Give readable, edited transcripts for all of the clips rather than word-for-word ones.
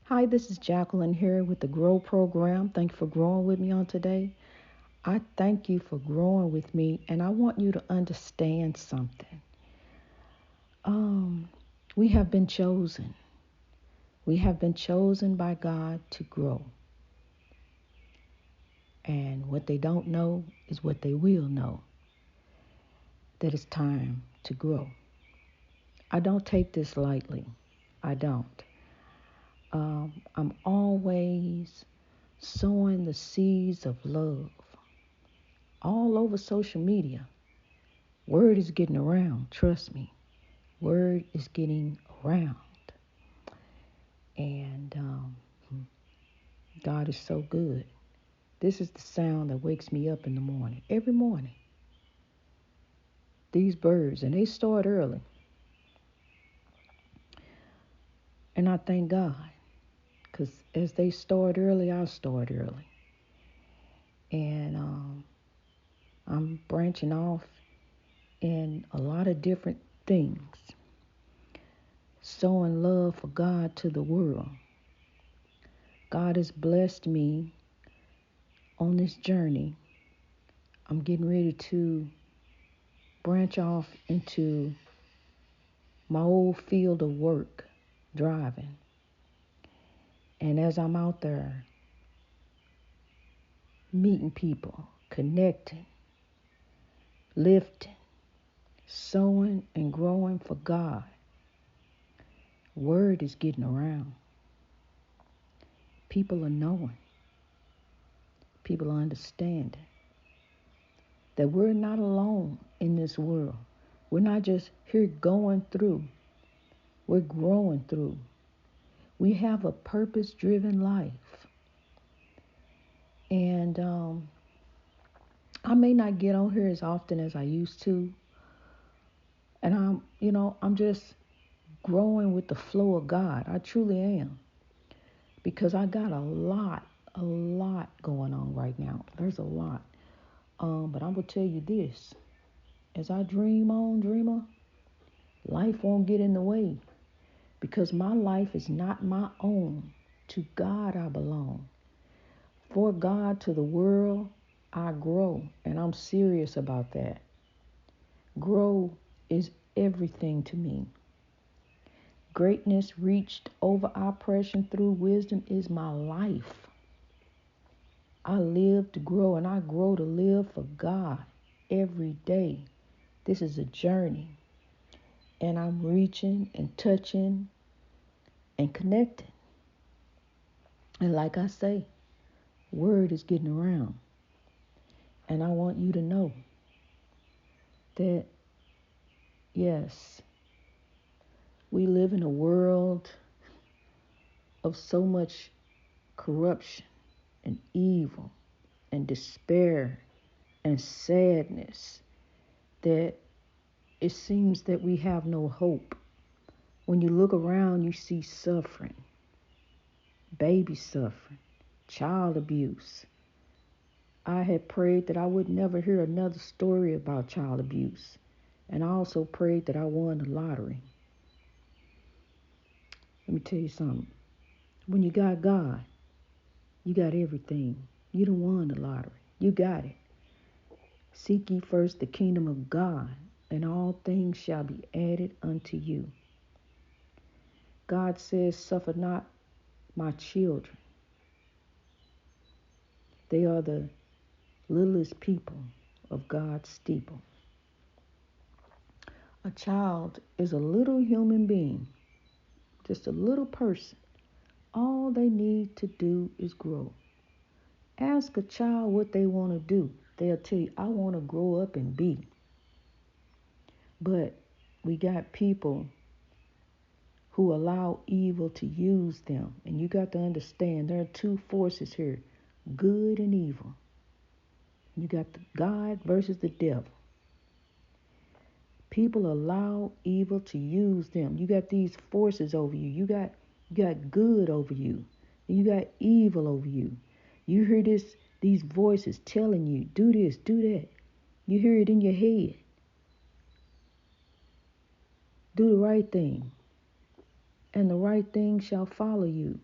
Hi, this is Jacqueline here with the Grow Program. Thank you for growing with me on today. I thank you for growing with me, and I want you to understand something. Um, we have been chosen. We have been chosen by God to grow. And what they don't know is what they will know, that it's time to grow. I don't take this lightly. I don't. I'm always sowing the seeds of love all over social media. Word is getting around, trust me. Word is getting around. And God is so good. This is the sound that wakes me up in the morning, every morning. These birds, and they start early. And I thank God, because as they start early, I start early. And I'm branching off in a lot of different things, sowing love for God to the world. God has blessed me on this journey. I'm getting ready to branch off into my old field of work, driving. And as I'm out there meeting people, connecting, lifting, sowing, and growing for God, word is getting around. People are knowing. People are understanding that we're not alone in this world. We're not just here going through. We're growing through. We have a purpose-driven life. And I may not get on here as often as I used to. And I'm just growing with the flow of God. I truly am. Because I got a lot going on right now. There's a lot. But I'm going to tell you this. As I dream on, dreamer, life won't get in the way. Because my life is not my own. To God I belong. For God, to the world, I grow. And I'm serious about that. Grow is everything to me. Greatness reached over oppression through wisdom is my life. I live to grow, and I grow to live for God every day. This is a journey. And I'm reaching and touching and connecting. And like I say, word is getting around. And I want you to know that, yes, we live in a world of so much corruption and evil and despair and sadness that it seems that we have no hope. When you look around, you see suffering, baby suffering, child abuse. I had prayed that I would never hear another story about child abuse. And I also prayed that I won the lottery. Let me tell you something. When you got God, you got everything. You done won the lottery. You got it. Seek ye first the kingdom of God, and all things shall be added unto you. God says, suffer not my children. They are the littlest people of God's steeple. A child is a little human being, just a little person. All they need to do is grow. Ask a child what they want to do. They'll tell you, I want to grow up and be. But we got people who allow evil to use them. And you got to understand there are two forces here, good and evil. You got the God versus the devil. People allow evil to use them. You got these forces over you. You got good over you. And you got evil over you. You hear these voices telling you, do this, do that. You hear it in your head. Do the right thing, and the right thing shall follow you.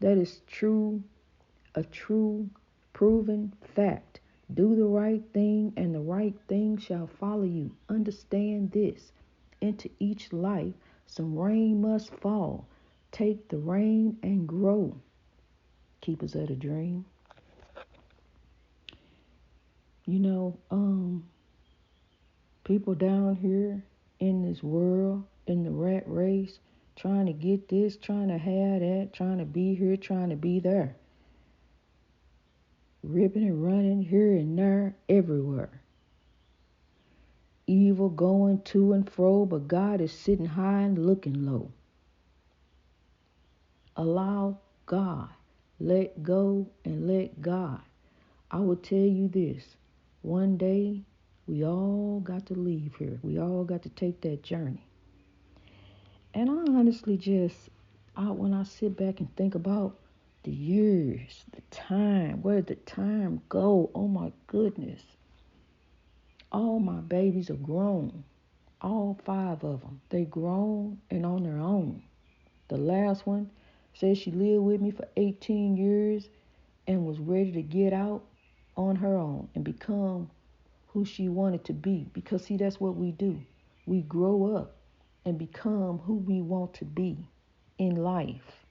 That is a true proven fact. Do the right thing, and the right thing shall follow you. Understand this. Into each life, some rain must fall. Take the rain and grow. Keepers of the dream. You know, people down here in this world, in the rat race, trying to get this, trying to have that, trying to be here, trying to be there. Ripping and running here and there, everywhere. Evil going to and fro, but God is sitting high and looking low. Allow God. Let go and let God. I will tell you this. One day, we all got to leave here. We all got to take that journey. And I honestly when I sit back and think about the years, the time, where did the time go? Oh my goodness. All my babies are grown. All 5 of them. They grown and on their own. The last one said she lived with me for 18 years and was ready to get out on her own and become who she wanted to be. Because see, that's what we do. We grow up and become who we want to be in life.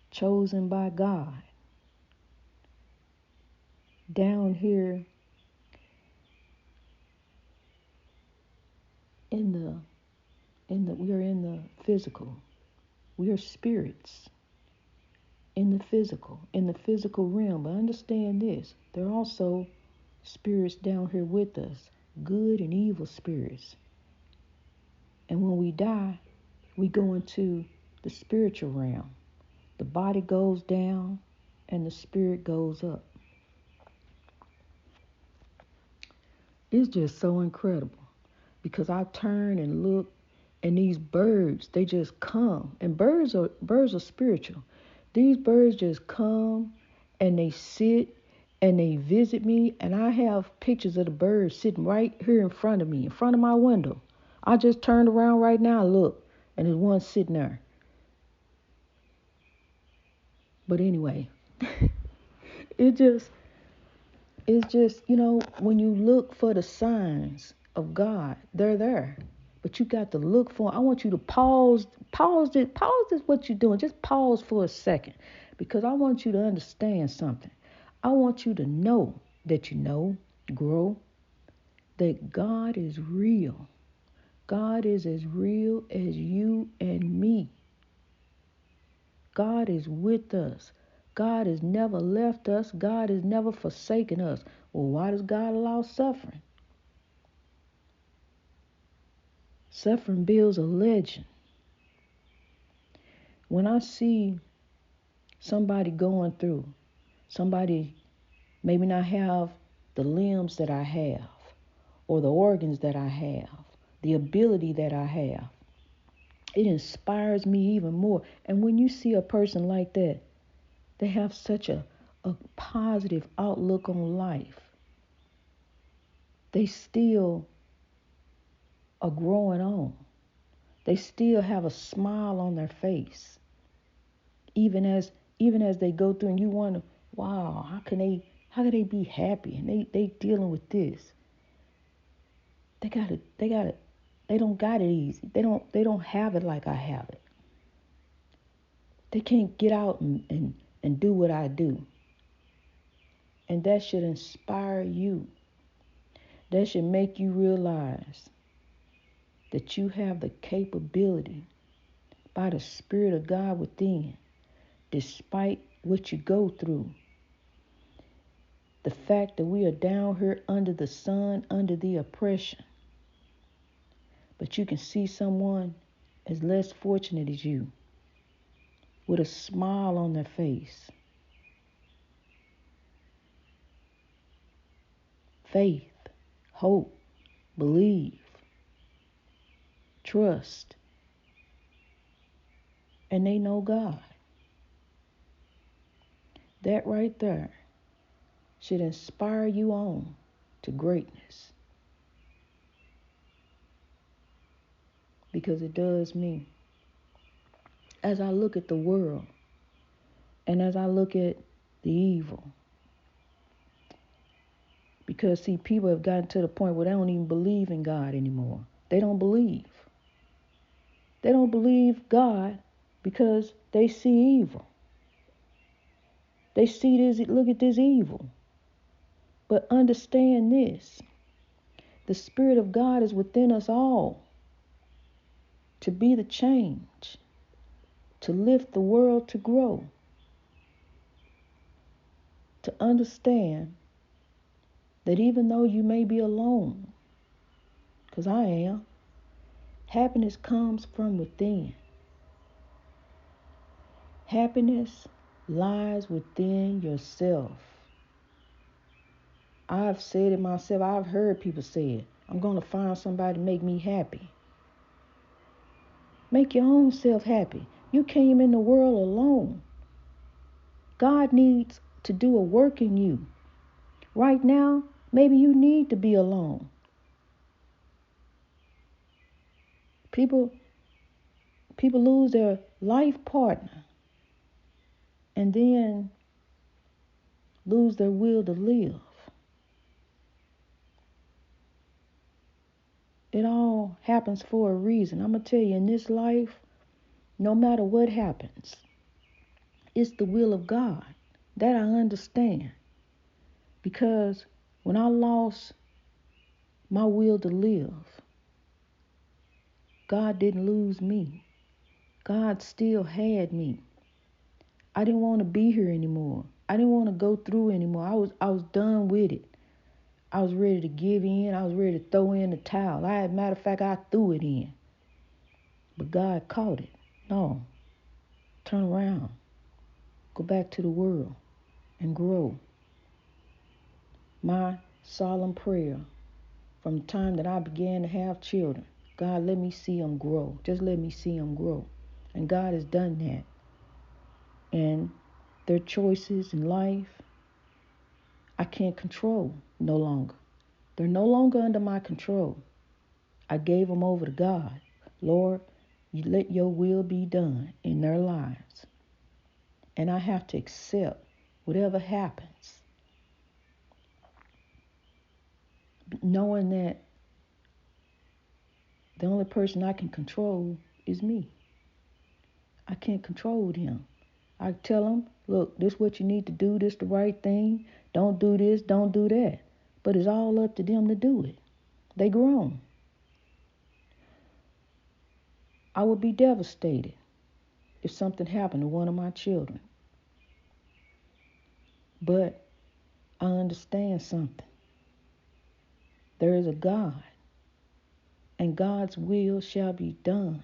Chosen by God. Down here we are in the physical. We are spirits in the physical realm. But understand this, there are also spirits down here with us, good and evil spirits. And when we die, we go into the spiritual realm. The body goes down and the spirit goes up. It's just so incredible because I turn and look, and these birds, they just come. And birds are spiritual. These birds just come and they sit and they visit me, and I have pictures of the birds sitting right here in front of me, in front of my window. I just turned around right now, look, and there's one sitting there. But anyway, it's just, when you look for the signs of God, they're there. But you got to look for. I want you to pause this what you're doing. Just pause for a second, because I want you to understand something. I want you to know that grow, that God is real. God is as real as you and me. God is with us. God has never left us. God has never forsaken us. Well, why does God allow suffering? Suffering builds a legend. When I see somebody going through, somebody maybe not have the limbs that I have, or the organs that I have, the ability that I have, it inspires me even more. And when you see a person like that, they have such a positive outlook on life. They still are growing on. They still have a smile on their face. Even as they go through, and you wonder, wow, how can they be happy? And they dealing with this. They don't got it easy. They don't have it like I have it. They can't get out and do what I do. And that should inspire you. That should make you realize that you have the capability by the Spirit of God within, despite what you go through. The fact that we are down here under the sun, under the oppression. But you can see someone as less fortunate as you, with a smile on their face. Faith, hope, believe, trust. And they know God. That right there should inspire you on to greatness. Because it does me. as I look at the world and as I look at the evil. Because, see, people have gotten to the point where they don't even believe in God anymore. They don't believe. They don't believe God because they see evil. They see this, look at this evil. But understand this. The Spirit of God is within us all to be the change, to lift the world to grow, to understand that even though you may be alone, because I am, happiness comes from within. Happiness lies within yourself. I've said it myself. I've heard people say it. I'm going to find somebody to make me happy. Make your own self happy. You came in the world alone. God needs to do a work in you. Right now, maybe you need to be alone. People lose their life partner and then lose their will to live. It all happens for a reason. I'm going to tell you, in this life, no matter what happens, it's the will of God. That I understand. Because when I lost my will to live, God didn't lose me. God still had me. I didn't want to be here anymore. I didn't want to go through anymore. I was done with it. I was ready to give in. I was ready to throw in the towel. Matter of fact, I threw it in. But God caught it. No. Turn around. Go back to the world and grow. My solemn prayer from the time that I began to have children, God, let me see them grow. Just let me see them grow. And God has done that. And their choices in life, I can't control no longer. They're no longer under my control. I gave them over to God. Lord, you let your will be done in their lives. And I have to accept whatever happens, knowing that the only person I can control is me. I can't control them. I tell them, look, this is what you need to do. This is the right thing. Don't do this. Don't do that. But it's all up to them to do it. They grown. I would be devastated if something happened to one of my children. But I understand something. There is a God, and God's will shall be done.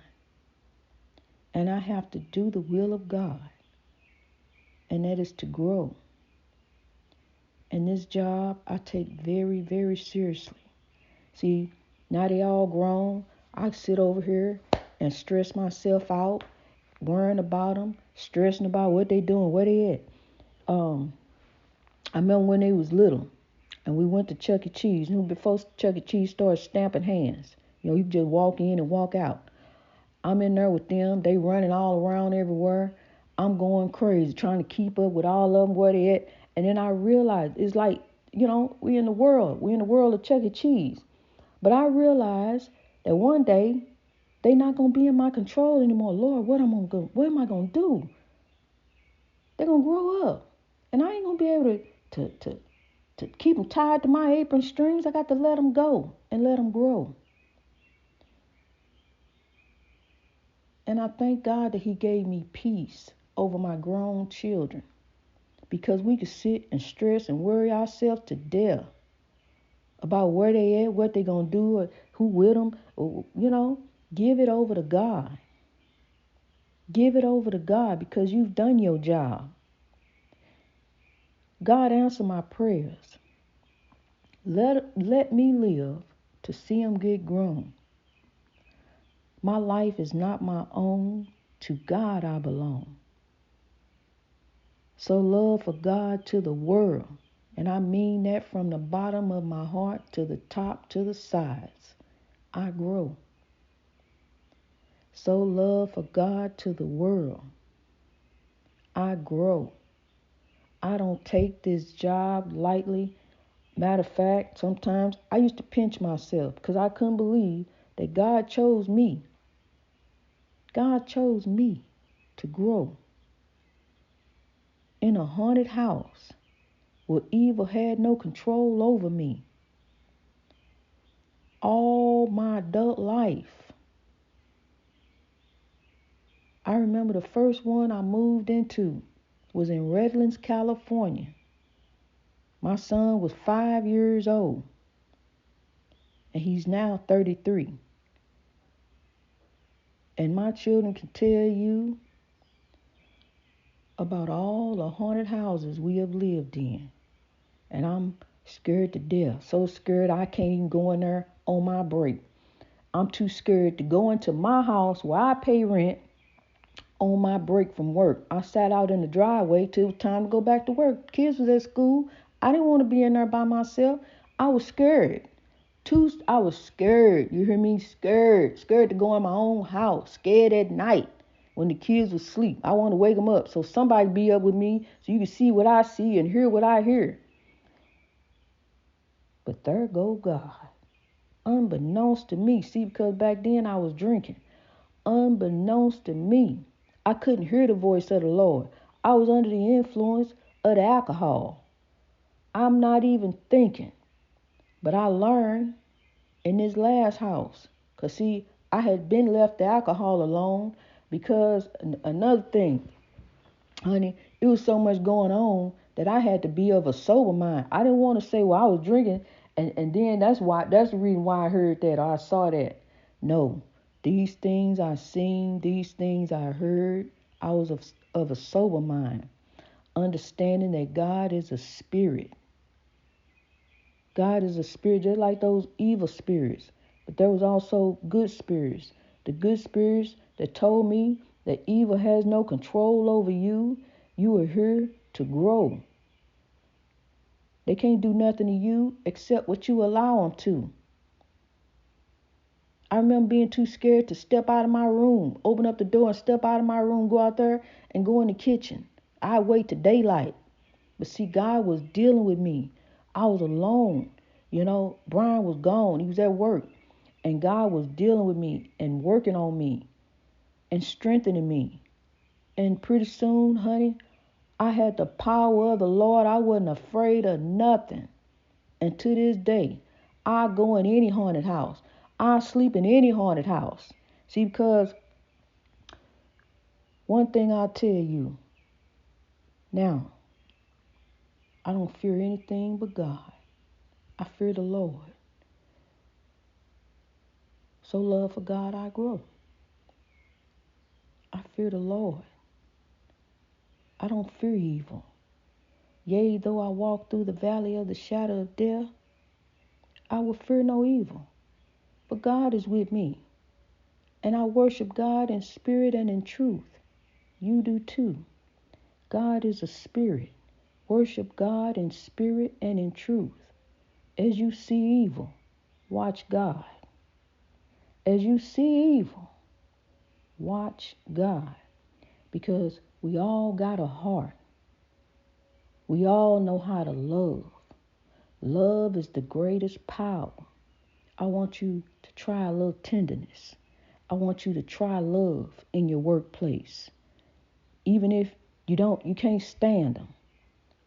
And I have to do the will of God, and that is to grow. And this job I take very, very seriously. See, now they all grown. I sit over here and stress myself out, worrying about them, stressing about what they doing, where they at. I remember when they was little, and we went to Chuck E. Cheese. You know, before Chuck E. Cheese started stamping hands, you just walk in and walk out. I'm in there with them. They running all around everywhere. I'm going crazy trying to keep up with all of them where they at. And then I realized it's like, we in the world. We in the world of Chuck E. Cheese. But I realized that one day they not gonna be in my control anymore. Lord, what am I gonna do? They're gonna grow up, and I ain't gonna be able to keep them tied to my apron strings. I got to let them go and let them grow. And I thank God that He gave me peace over my grown children, because we could sit and stress and worry ourselves to death about where they at, what they gonna do, or who with them. Give it over to God. Give it over to God, because you've done your job. God, answer my prayers. Let me live to see them get grown. My life is not my own. To God I belong. So love for God to the world, and I mean that from the bottom of my heart to the top, to the sides, I grow. So love for God to the world. I grow. I don't take this job lightly. Matter of fact, sometimes I used to pinch myself because I couldn't believe that God chose me. God chose me to grow in a haunted house where evil had no control over me. All my adult life. I remember the first one I moved into was in Redlands, California. My son was 5 years old, and he's now 33. And my children can tell you about all the haunted houses we have lived in. And I'm scared to death. So scared I can't even go in there on my break. I'm too scared to go into my house where I pay rent on my break from work. I sat out in the driveway till it was time to go back to work. Kids was at school. I didn't want to be in there by myself. I was scared. I was scared. You hear me? Scared. Scared to go in my own house. Scared at night when the kids was asleep. I want to wake them up so somebody be up with me so you can see what I see and hear what I hear. But there go God. Unbeknownst to me. See, because back then I was drinking. Unbeknownst to me, I couldn't hear the voice of the Lord. I was under the influence of the alcohol. I'm not even thinking. But I learned in this last house. Because, see, I had been left the alcohol alone because another thing, honey, it was so much going on that I had to be of a sober mind. I didn't want to say, well, I was drinking, and then that's the reason why I heard that or I saw that. No, these things I seen, these things I heard, I was of a sober mind, understanding that God is a spirit. God is a spirit, just like those evil spirits. But there was also good spirits. The good spirits that told me that evil has no control over you. You are here to grow. They can't do nothing to you except what you allow them to. I remember being too scared to step out of my room, open up the door and step out of my room, go out there and go in the kitchen. I wait till daylight. But see, God was dealing with me. I was alone. Brian was gone. He was at work. And God was dealing with me and working on me and strengthening me. And pretty soon, honey, I had the power of the Lord. I wasn't afraid of nothing. And to this day, I go in any haunted house. I sleep in any haunted house. See, because one thing I'll tell you, now, I don't fear anything but God. I fear the Lord. So love for God I grow. I fear the Lord. I don't fear evil. Yea, though I walk through the valley of the shadow of death, I will fear no evil. But God is with me. And I worship God in spirit and in truth. You do too. God is a spirit. Worship God in spirit and in truth. As you see evil, watch God. As you see evil, watch God. Because we all got a heart. We all know how to love. Love is the greatest power. I want you to try a little tenderness. I want you to try love in your workplace. Even if you can't stand them,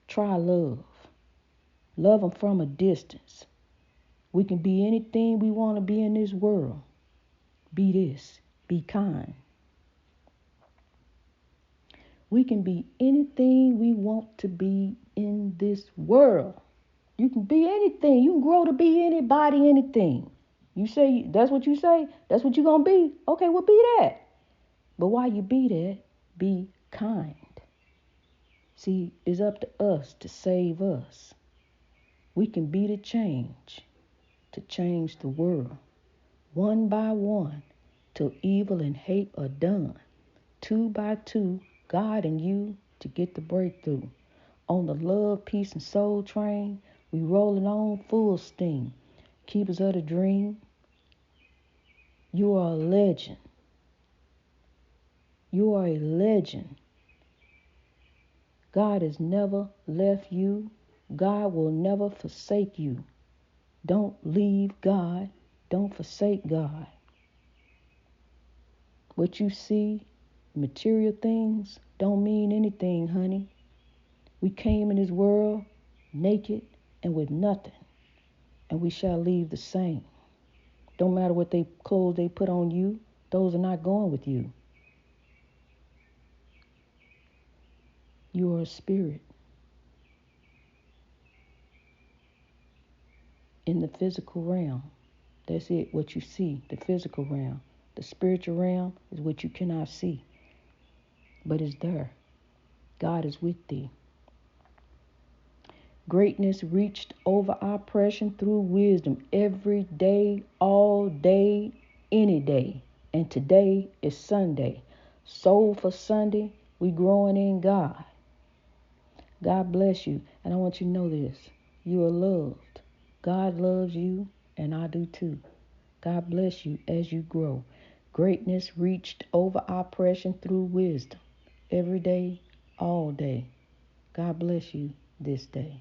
try love. Love them from a distance. We can be anything we want to be in this world. Be this. Be kind. We can be anything we want to be in this world. You can be anything. You can grow to be anybody, anything. You say, that's what you say? That's what you're going to be? Okay, well, be that. But while you be that, be kind. See, it's up to us to save us. We can be the change to change the world. One by one, till evil and hate are done. Two by two, God and you to get the breakthrough. On the love, peace, and soul train, we rolling on full steam. Keepers of the dream, you are a legend. You are a legend. God has never left you. God will never forsake you. Don't leave God. Don't forsake God. What you see, material things, don't mean anything, honey. We came in this world naked and with nothing, and we shall leave the same. Don't matter what clothes they put on you, those are not going with you. You are a spirit in the physical realm. That's it, what you see, the physical realm. The spiritual realm is what you cannot see, but it's there. God is with thee. Greatness reached over oppression through wisdom every day, all day, any day. And today is Sunday. Soul for Sunday, we growing in God. God bless you. And I want you to know this. You are loved. God loves you, and I do too. God bless you as you grow. Greatness reached over oppression through wisdom every day, all day. God bless you this day.